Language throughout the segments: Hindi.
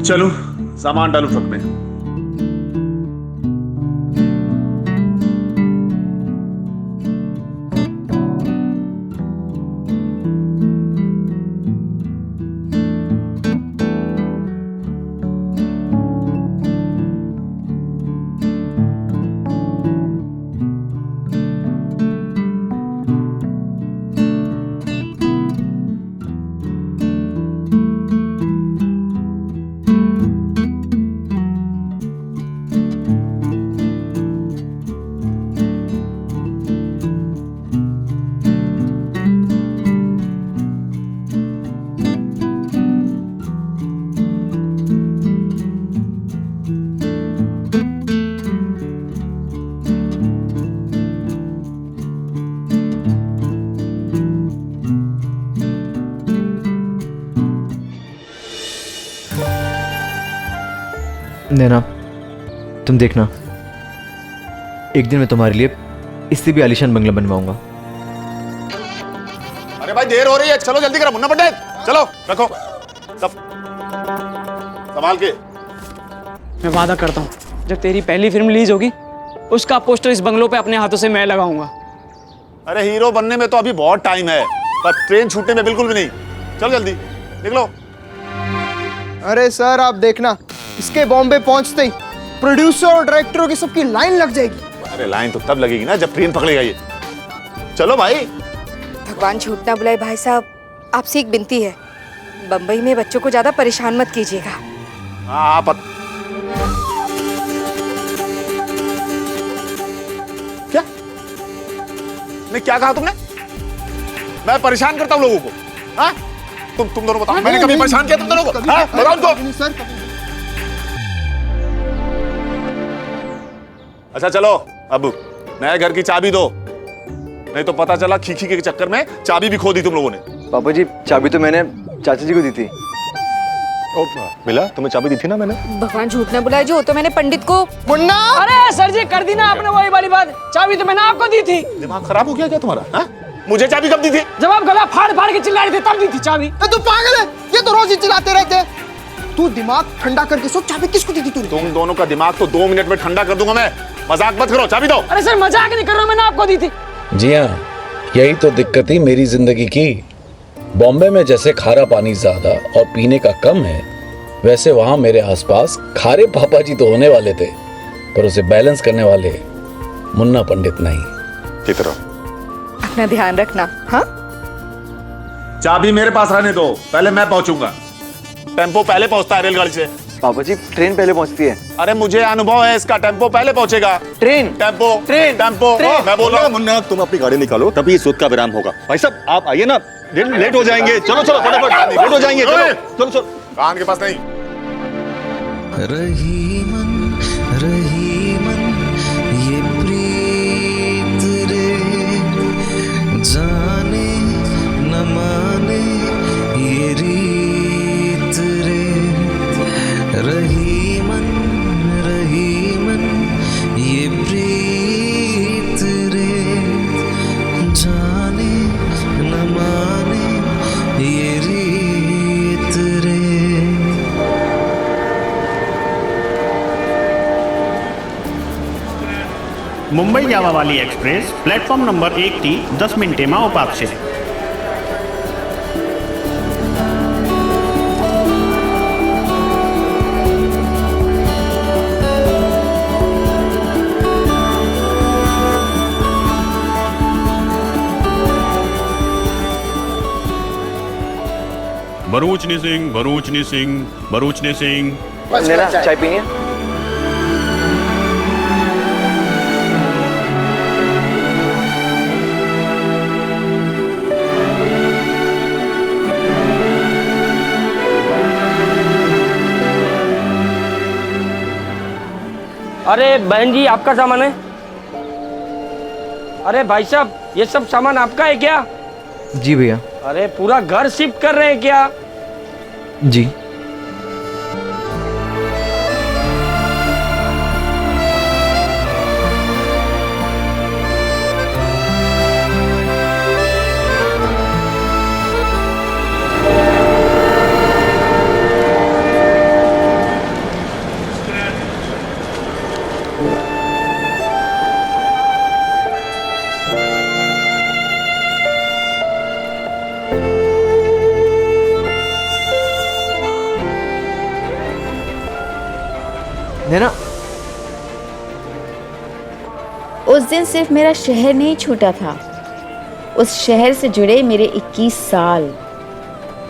चलो सामान डालो ट्रक में। नैना, तुम देखना, एक दिन मैं तुम्हारे लिए इससे भी आलीशान बंगला बनवाऊंगा। अरे भाई देर हो रही है, चलो जल्दी करो मुन्ना पंडित, चलो रखो सब संभाल के। मैं वादा करता हूँ, जब तेरी पहली फिल्म रिलीज होगी उसका पोस्टर इस बंगलों पे अपने हाथों से मैं लगाऊंगा। अरे हीरो बनने में तो अभी बहुत टाइम है, पर ट्रेन छूटने में बिल्कुल भी नहीं। चलो जल्दी निकलो। अरे सर आप देखना, इसके बॉम्बे पहुंचते ही प्रोड्यूसर और डायरेक्टरों की सबकी लाइन लग जाएगी। अरे लाइन तो तब लगेगी ना जब ट्रेन पकड़ेगा ये। चलो भाई। भगवान झूठ ना बुलाए भाई साहब, आपसे एक विनती है, बम्बई में बच्चों को ज्यादा परेशान मत कीजिएगा। हाँ क्या नहीं, क्या कहा तुमने? मैं परेशान करता हूँ लोगों को? हाँ तुम दोनों बताओ, मैंने कभी परेशान किया तुम दोनों को? हाँ बताओ उनको। अच्छा चलो अब नए घर की चाबी दो, नहीं तो पता चला खीखी के चक्कर में चाबी भी खो दी तुम लोगों ने। पापा जी, चाबी तो मैंने चाचा जी को दी थी। मिला तुम्हें चाबी दी थी ना मैंने। भगवान झूठ ना बुलाए, जो तो मैंने पंडित को। मुन्ना, अरे सर जी कर दी ना आपने वही वाली बात, चाबी तो मैंने आपको दी थी। दिमाग खराब हो गया क्या तुम्हारा? हाँ? मुझे चाबी कब दी थी? जब आप गला फाड़ फाड़ के चिल्ला रहे थे तब दी थी चाबी। तू पागल है, ये तो रोज ही चिल्लाते रहते हैं। तू दिमाग ठंडा करके सोच, चाबी किसको दी थी तूने? तुम दोनों का दिमाग तो 2 मिनट में ठंडा कर दूंगा मैं। मजाक मत करो, चाबी दो। अरे सर मजाक नहीं कर रहा हूं, मैंने आपको दी थी। जी हाँ, यही तो दिक्कत थी मेरी जिंदगी की। बॉम्बे में जैसे खारा पानी ज्यादा और पीने का कम है, वैसे वहां मेरे आसपास खारे पापा जी तो होने वाले थे, पर उसे बैलेंस करने वाले मुन्ना पंडित नहीं। चित्रा, अपना ध्यान रखना। हाँ चाबी मेरे पास रहने दो, पहले मैं पहुंचूंगा। टेम्पो पहले पहुंचता है रेलगाड़ी से। पापा जी, ट्रेन पहले पहुंचती है। अरे मुझे अनुभव है इसका, टेम्पो पहले पहुंचेगा। ट्रेन टेम्पो ट्रेन टेम्पो मैं बोल रहा हूँ। मुन्ना तुम अपनी गाड़ी निकालो, तभी सूद का विराम होगा। भाई साहब आप आइए ना, लेट हो जाएंगे। चलो चलो फटाफट, लेट हो जाएंगे। चलो चलो चलो। कान के पास नहीं। रहीमन ये प्रीत रे, जाने न माने ये रीत रे। रहीमन ये प्रीत रे, जाने न माने ये रीत रे। मुंबई जावा वाली एक्सप्रेस प्लेटफॉर्म नंबर 1 થી 10 મિનિટેમાં ઉપાડશે। ભરૂચની સિંગ ભરૂચની સિંગ ભરૂચની સિંગ। नैना, चाय पीनी है? अरे बहन जी आपका सामान है? अरे भाई साहब ये सब सामान आपका है क्या? जी भैया। अरे पूरा घर शिफ्ट कर रहे हैं क्या? जी। नैना, उस दिन सिर्फ मेरा शहर नहीं छूटा था, उस शहर से जुड़े मेरे 21 साल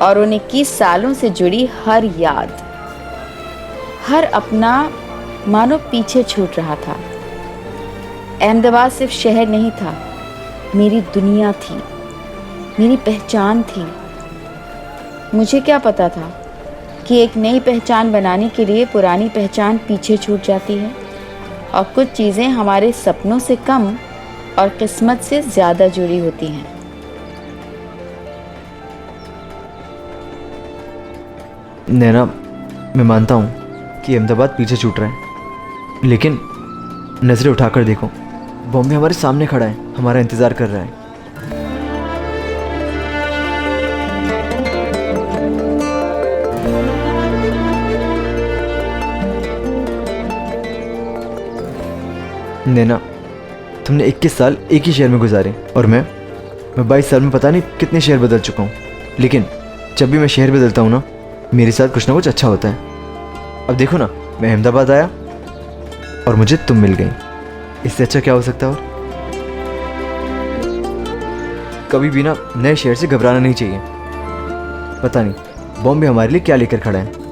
और उन 21 सालों से जुड़ी हर याद, हर अपना मानो पीछे छूट रहा था। अहमदाबाद सिर्फ शहर नहीं था, मेरी दुनिया थी, मेरी पहचान थी। मुझे क्या पता था कि एक नई पहचान बनाने के लिए पुरानी पहचान पीछे छूट जाती है और कुछ चीज़ें हमारे सपनों से कम और किस्मत से ज़्यादा जुड़ी होती हैं। नैना, मैं मानता हूँ कि अहमदाबाद पीछे छूट रहा है, लेकिन नज़रें उठाकर देखो, बॉम्बे हमारे सामने खड़ा है, हमारा इंतज़ार कर रहा है। नैना, तुमने 21 साल एक ही शहर में गुजारे और मैं 22 साल में पता नहीं कितने शहर बदल चुका हूँ, लेकिन जब भी मैं शहर बदलता हूँ ना, मेरे साथ कुछ ना कुछ अच्छा होता है। अब देखो ना, मैं अहमदाबाद आया और मुझे तुम मिल गई, इससे अच्छा क्या हो सकता है? और कभी भी ना नए शहर से घबराना नहीं चाहिए। पता नहीं बॉम्बे हमारे लिए क्या लेकर खड़ा है।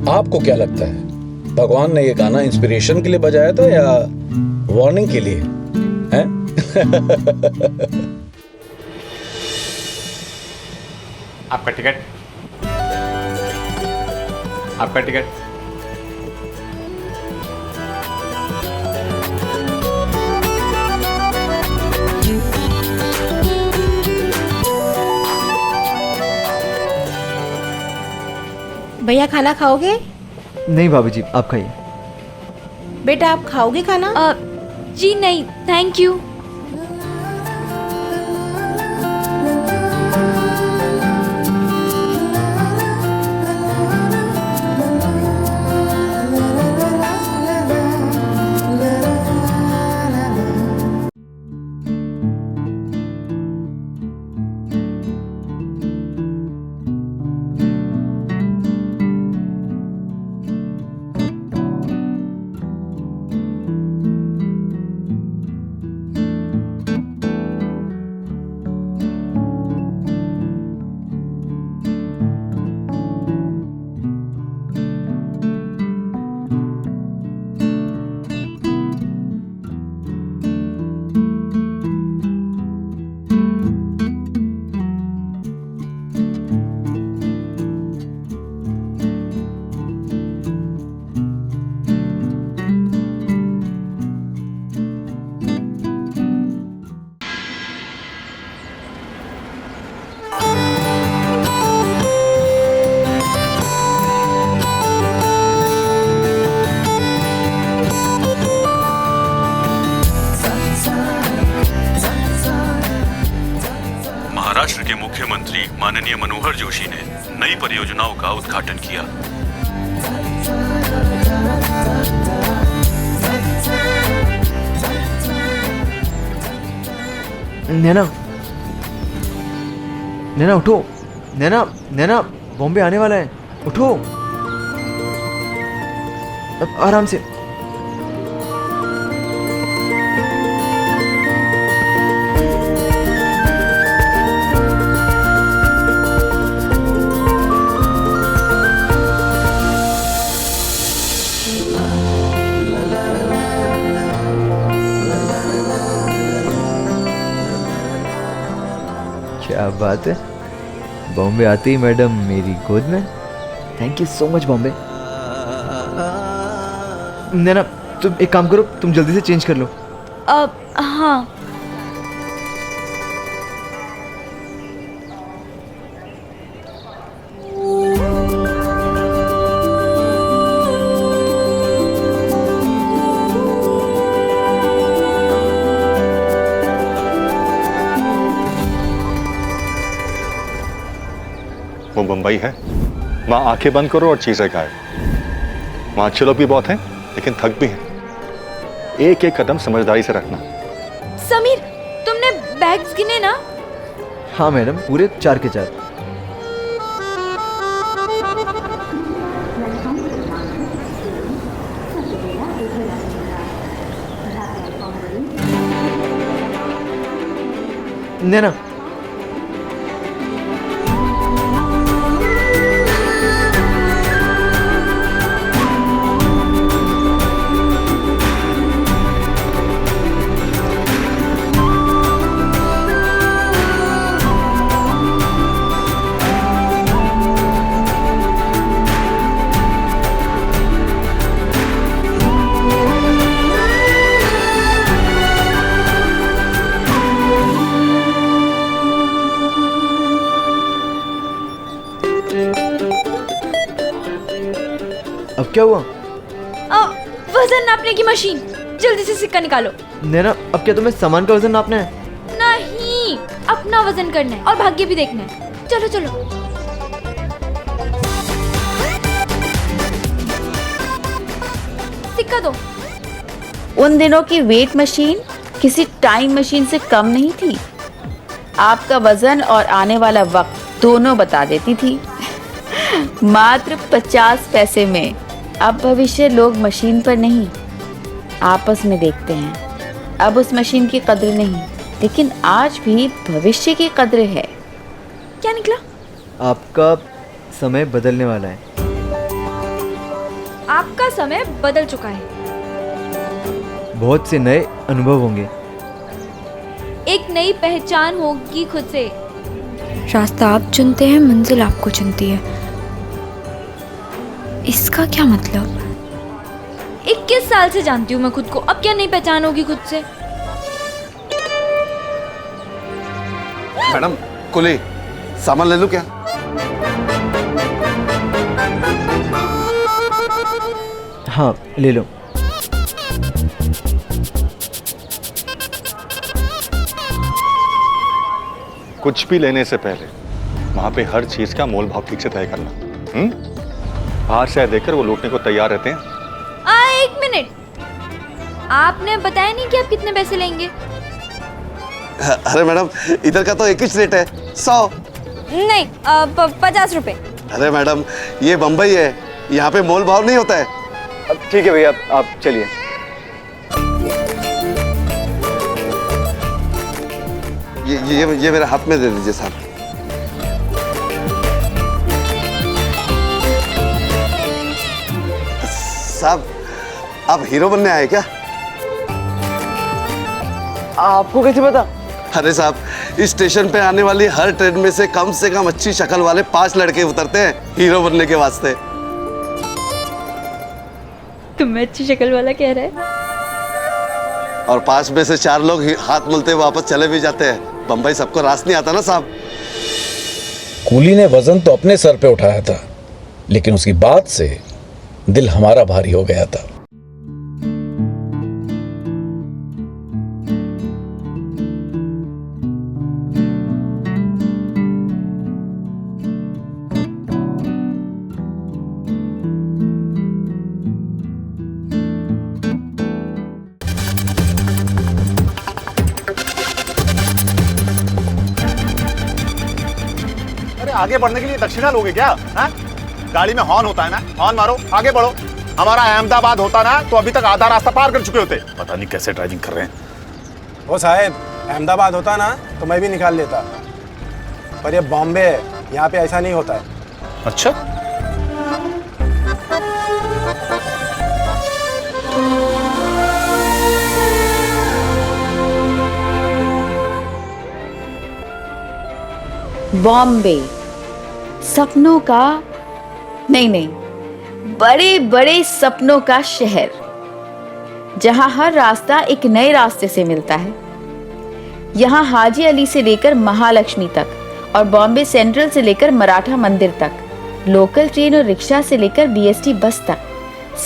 आपको क्या लगता है, भगवान ने ये गाना इंस्पिरेशन के लिए बजाया था या वार्निंग के लिए? हैं? आपका टिकट, आपका टिकट। भैया खाना खाओगे? नहीं भाभी जी, आप खाइए। बेटा आप खाओगे खाना? जी नहीं, थैंक यू। महाराष्ट्र के मुख्यमंत्री माननीय मनोहर जोशी ने नई परियोजनाओं का उद्घाटन किया। नैना, नैना उठो, नैना, नैना बॉम्बे आने वाला है, उठो। अब आराम से। बात है, बॉम्बे आते ही मैडम मेरी गोद में। Thank you so much Bombay. Naina तुम एक काम करो, तुम जल्दी से चेंज कर लो। हाँ। वो बम्बई है, वहाँ आंखें बंद करो और चीजें खाए। वहाँ अच्छे लोग भी बहुत हैं, लेकिन थक भी हैं। एक एक कदम समझदारी से रखना। समीर, तुमने बैग्स गिने ना? हाँ मैडम, पूरे 4 के 4। नैना अब क्या हुआ? वजन नापने की मशीन, जल्दी से सिक्का निकालो। नैना अब क्या तुम्हें सामान का वजन नापना है? नहीं, अपना वजन करना है और भाग्य भी देखना है। चलो चलो। सिक्का दो। उन दिनों की वेट मशीन किसी टाइम मशीन से कम नहीं थी। आपका वजन और आने वाला वक्त दोनों बता देती थी। मात्र 50 पैसे में। अब भविष्य लोग मशीन पर नहीं, आपस में देखते हैं। अब उस मशीन की कद्र नहीं, लेकिन आज भी भविष्य की कद्र है। क्या निकला? आपका समय बदलने वाला है। आपका समय बदल चुका है। बहुत से नए अनुभव होंगे। एक नई पहचान होगी खुद से। रास्ता आप चुनते हैं, मंजिल आपको चुनती है। इसका क्या मतलब? 21 साल से जानती हूँ मैं खुद को, अब क्या नई पहचान होगी खुद से? मैडम कुली, सामान ले लूं क्या? हाँ ले लो। कुछ भी लेने से पहले वहां पे हर चीज का मोल भाव ठीक से तय करना। बाहर से देखकर वो लूटने को तैयार रहते हैं। एक मिनट, आपने बताया नहीं कि आप कितने पैसे लेंगे? अरे मैडम, इधर का तो एक ही रेट है, 100। नहीं, 50 रुपए। अरे मैडम, ये बम्बई है, यहाँ पे मोल भाव नहीं होता है। अब ठीक है भैया, आप चलिए। ये मेरे हाथ में दे दीजिए साहब। साहब, आप हीरो बनने आए क्या? आपको कैसे पता? अरे साहब, इस स्टेशन पे आने वाली हर ट्रेन में से कम अच्छी शक्ल वाले 5 लड़के उतरते हैं हीरो बनने के वास्ते। तुम्हें अच्छी शक्ल वाला कह रहा है? और 5 में से 4 लोग हाथ मलते वापस चले भी जाते हैं। बम्बई सबको रास नहीं आता ना साहब। कूली ने वजन तो अपने सर पे उठाया था, लेकिन उसकी बात से दिल हमारा भारी हो गया था। आगे बढ़ने के लिए दक्षिणा लोगे क्या? हा? गाड़ी में हॉर्न होता है ना, हॉर्न मारो, आगे बढ़ो। हमारा अहमदाबाद होता ना तो अभी तक आधा रास्ता पार कर चुके होते। पता नहीं कैसे ड्राइविंग कर रहे हैं। ओ साहब, अहमदाबाद होता ना तो मैं भी निकाल लेता, पर ये बॉम्बे है, यहाँ पे ऐसा नहीं होता है। अच्छा, बॉम्बे सपनों का नहीं, बड़े बड़े सपनों का शहर, जहां हर रास्ता एक नए रास्ते से मिलता है। यहाँ हाजी अली से लेकर महालक्ष्मी तक और बॉम्बे सेंट्रल से लेकर मराठा मंदिर तक, लोकल ट्रेन और रिक्शा से लेकर बीएसटी बस तक,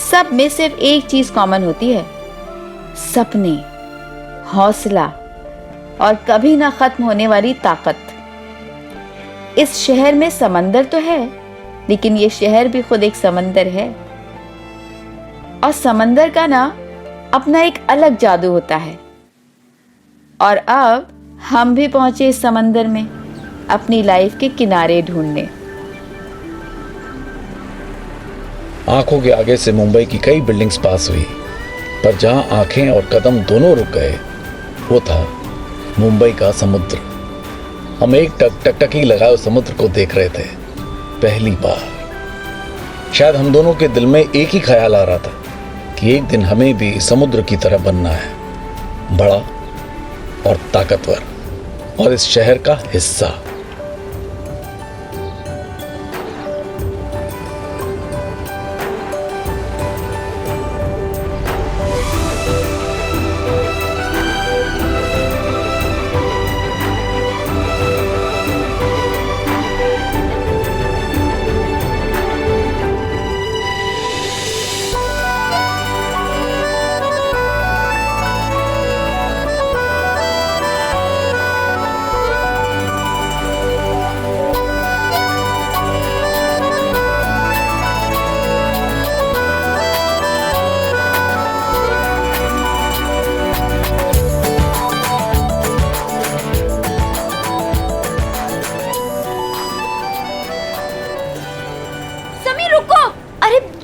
सब में सिर्फ एक चीज कॉमन होती है, सपने, हौसला और कभी ना खत्म होने वाली ताकत। इस शहर में समंदर तो है, लेकिन ये शहर भी खुद एक समंदर है, और समंदर का ना अपना एक अलग जादू होता है। और अब हम भी पहुंचे इस समंदर में अपनी लाइफ के किनारे ढूंढने। आंखों के आगे से मुंबई की कई बिल्डिंग्स पास हुई, पर जहां आंखें और कदम दोनों रुक गए वो था मुंबई का समुद्र। हम एक टकटकी लगाए उस समुद्र को देख रहे थे पहली बार। शायद हम दोनों के दिल में एक ही ख्याल आ रहा था कि एक दिन हमें भी समुद्र की तरह बनना है, बड़ा और ताकतवर और इस शहर का हिस्सा।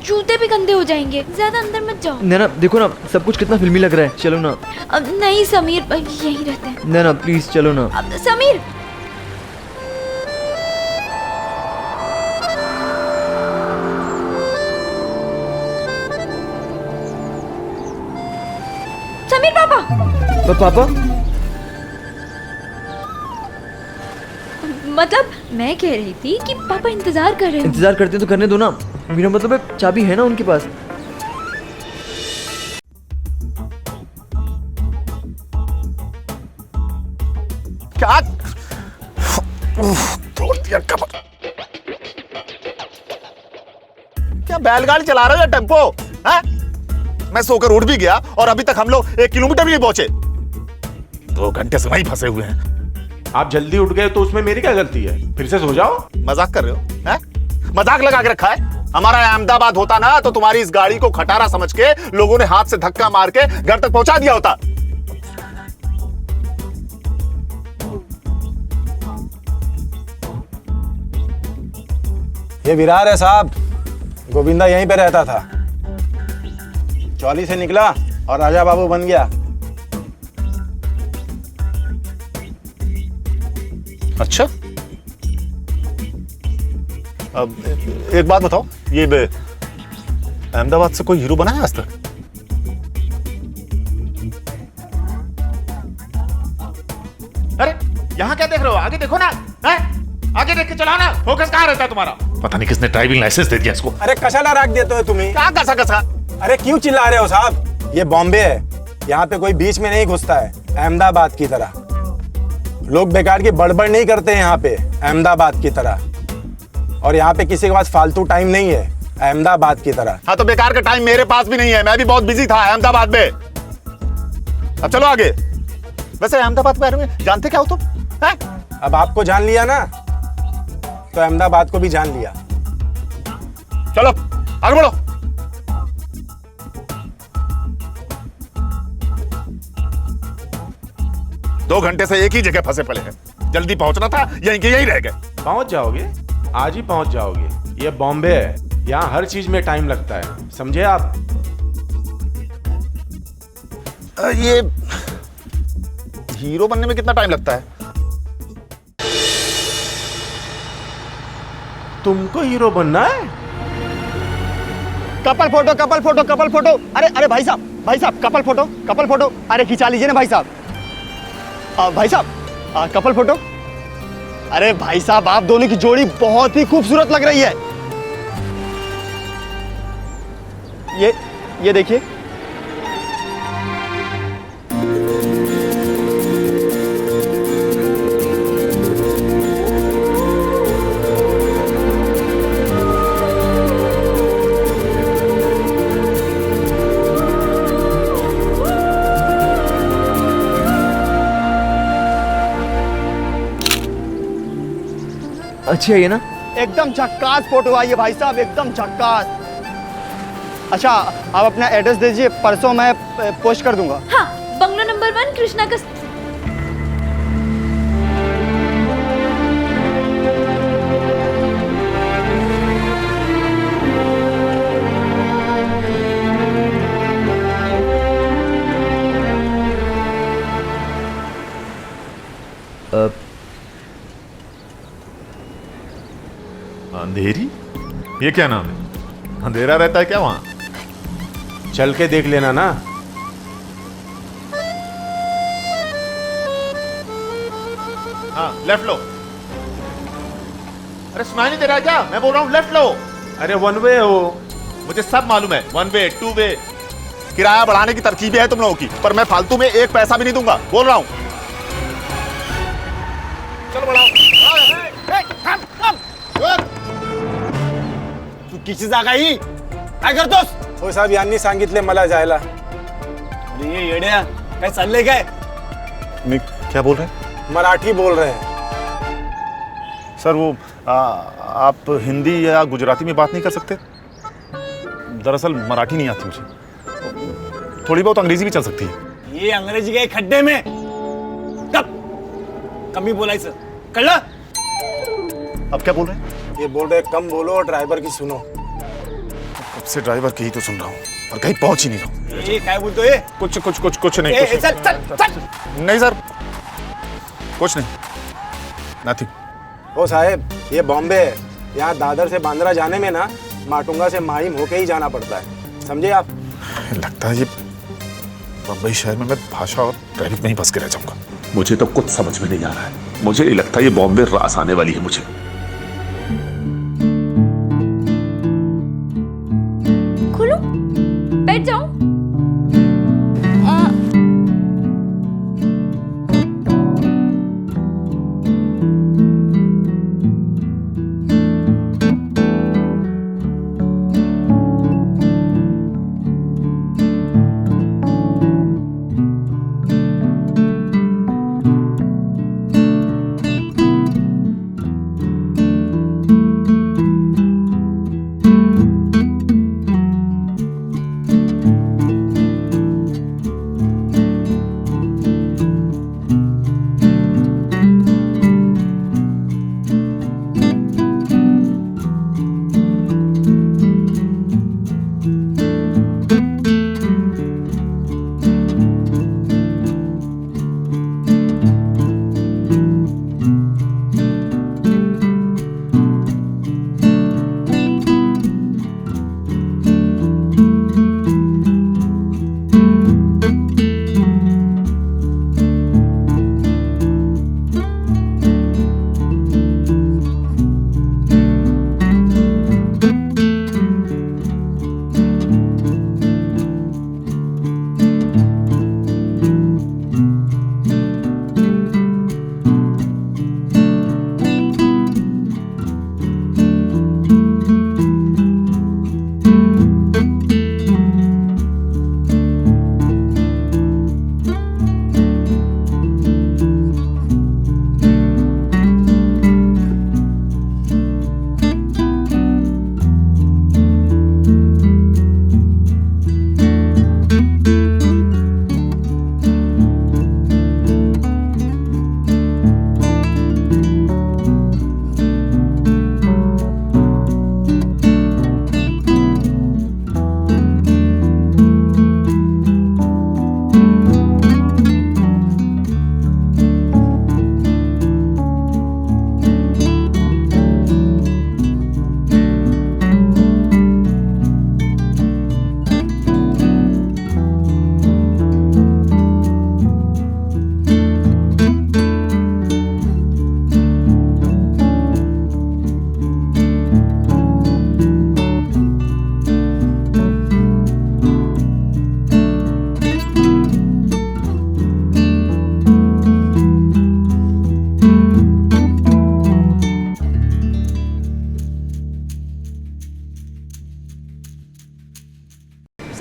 जूते भी गंदे हो जाएंगे, ज्यादा अंदर मत जाओ। नैना देखो ना, सब कुछ कितना फिल्मी लग रहा है, चलो ना। अब नहीं समीर, यहीं रहते हैं। नैना प्लीज चलो ना। अब समीर, समीर पापा। पापा मतलब मैं कह रही थी कि पापा इंतजार कर रहे हैं। इंतजार करते तो करने दो ना, मेरा मतलब है चाबी है ना उनके पास। क्या तोड़ दिया कमर। क्या बैलगाड़ी चला रहे हो या टेम्पो है? मैं सोकर उठ भी गया और अभी तक हम लोग 1 किलोमीटर भी नहीं पहुंचे। 2 घंटे से वहीं फंसे हुए हैं। आप जल्दी उठ गए तो उसमें मेरी क्या गलती है? फिर से सो जाओ। मजाक कर रहे हो हैं? मजाक लगा के रखा है। हमारा अहमदाबाद होता ना तो तुम्हारी इस गाड़ी को खटारा समझ के लोगों ने हाथ से धक्का मार के घर तक पहुंचा दिया होता। ये विरार है साहब, गोविंदा यहीं पे रहता था। चौली से निकला और राजा बाबू बन गया। अच्छा, अब एक बात बताओ, ये अहमदाबाद से कोई हीरो बना है आज तक? अरे यहाँ क्या देख रहे हो? आगे देखो ना, है? आगे देख के चलाओ ना। फोकस कहाँ रहता है तुम्हारा? पता नहीं किसने ड्राइविंग लाइसेंस दे दिया इसको। अरे कशाला रख देते हो तुम्हें? क्या कसा कसा? अरे क्यों चिल्ला रहे हो साहब? ये बॉम्बे है, यहाँ पे कोई बीच में नहीं घुसता है अहमदाबाद की तरह। लोग बेकार की बड़बड़ नहीं करते हैं यहाँ पे अहमदाबाद की तरह, और यहाँ पे किसी के पास फालतू टाइम नहीं है अहमदाबाद की तरह। हाँ तो बेकार का टाइम मेरे पास भी नहीं है, मैं भी बहुत बिजी था अहमदाबाद में। अब चलो आगे। वैसे अहमदाबाद के बारे में जानते क्या हो तुम? है? अब आपको जान लिया ना तो अहमदाबाद को भी जान लिया। चलो आगे बढ़ो। दो घंटे से एक ही जगह फंसे पड़े हैं। जल्दी पहुंचना था, यहीं के यहीं रह गए। पहुंच जाओगे, आज ही पहुंच जाओगे। ये बॉम्बे है, यहाँ हर चीज में टाइम लगता है, समझे आप? ये हीरो बनने में कितना टाइम लगता है? तुमको हीरो बनना है? Couple photo, couple photo, couple photo. अरे अरे भाई साहब कपल फोटो, कपल फोटो। अरे खिंचा लीजिए ना भाई साहब। भाई साहब कपल फोटो। अरे भाई साहब, आप दोनों की जोड़ी बहुत ही खूबसूरत लग रही है। ये देखिए। अच्छी आई है ना? एकदम झक्कास फोटो आई है भाई साहब, एकदम झक्कास। अच्छा, आप अपना एड्रेस दीजिए, परसों मैं पोस्ट कर दूंगा। हाँ, बंगलो नंबर 1 कृष्णा का। अंधेरी? ये क्या नाम है? अंधेरा रहता है क्या वहां? चल के देख लेना ना। हाँ, लेफ्ट लो। अरे सुनाई नहीं दे रहा क्या? मैं बोल रहा हूँ लेफ्ट लो। अरे वन वे हो। मुझे सब मालूम है, 1 वे 2 वे। किराया बढ़ाने की तरकीबें है तुम लोगों की, पर मैं फालतू में एक पैसा भी नहीं दूंगा, बोल रहा हूँ। चलो बढ़ाओ। तू किसी जागा ही काय करतोस? हो साहेब, यांनी सांगितले मला जायला. ये येड्या काय चाललंय काय? नहीं, क्या बोल रहे हैं? मराठी बोल रहे हैं. सर वो आप हिंदी या गुजराती में बात नहीं कर सकते? दरअसल मराठी नहीं आती मुझे, थोड़ी बहुत अंग्रेजी भी चल सकती है. ये अंग्रेजी के खड्डे में कब कमी बोलायचं कळलं? अब क्या बोल रहे हैं? ये बोल रहे कम बोलो और ड्राइवर की सुनो. कब से ड्राइवर की ही तो सुन रहा हूँ और कहीं पहुंच ही नहीं रहा हूँ. ये क्या बोलतो ये? कुछ नहीं. ए, चल चल चल. नहीं सर, कुछ नहीं, नथिंग. ओ साहेब, ये बॉम्बे है. यहाँ दादर से बांद्रा जाने में ना माटुंगा से माहिम होके ही जाना पड़ता है, समझे आप? लगता है ये बम्बई शहर में मैं भाषा और ट्रैफिक में ही फंस के रह जाऊंगा. मुझे तो कुछ समझ में नहीं आ रहा है. मुझे नहीं लगता ये बॉम्बे रास आने वाली है मुझे. खोलो, बैठ जाओ.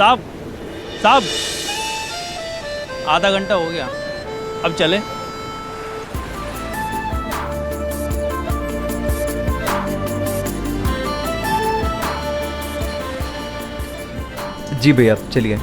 साहब साहब, आधा घंटा हो गया, अब चले? जी भैया चलिए।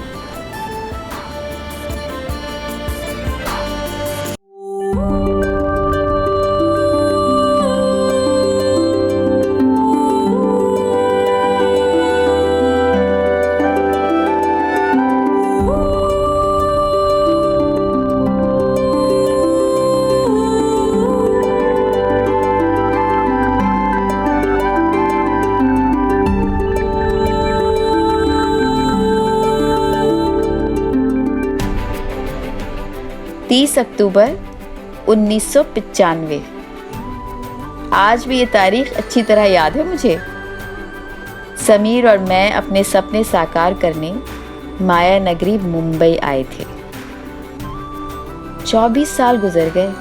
अक्टूबर 1995। आज भी ये तारीख अच्छी तरह याद है मुझे। समीर और मैं अपने सपने साकार करने माया नगरी मुंबई आए थे। 24 साल गुजर गए,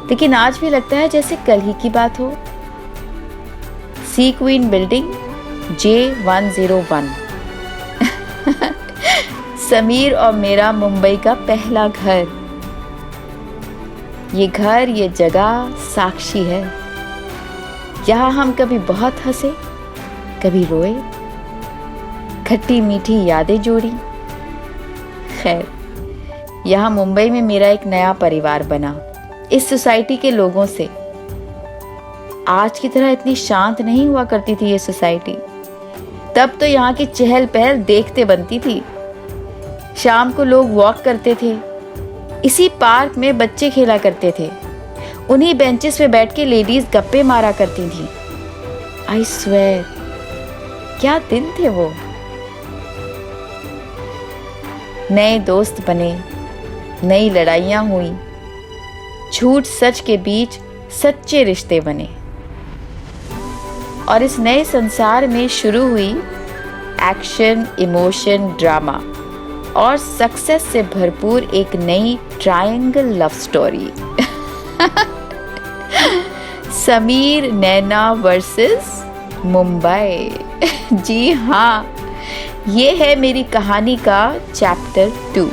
लेकिन आज भी लगता है जैसे कल ही की बात हो। सी क्वीन बिल्डिंग J101। समीर और मेरा मुंबई का पहला घर। ये घर, ये जगह साक्षी है। यहाँ हम कभी बहुत हंसे, कभी रोए, खट्टी मीठी यादें जोड़ी। खैर, यहाँ मुंबई में मेरा एक नया परिवार बना। इस सोसाइटी के लोगों से आज की तरह इतनी शांत नहीं हुआ करती थी ये सोसाइटी। तब तो यहाँ की चहल पहल देखते बनती थी। शाम को लोग वॉक करते थे, इसी पार्क में बच्चे खेला करते थे, उन्हीं बेंचेस पे बैठ के लेडीज गप्पे मारा करती थी। आई स्वेयर, क्या दिन थे वो। नए दोस्त बने, नई लड़ाइयाँ हुई, झूठ सच के बीच सच्चे रिश्ते बने, और इस नए संसार में शुरू हुई एक्शन, इमोशन, ड्रामा और सक्सेस से भरपूर एक नई ट्रायंगल लव स्टोरी। समीर नैना वर्सेस मुंबई। जी हाँ, ये है मेरी कहानी का चैप्टर 2।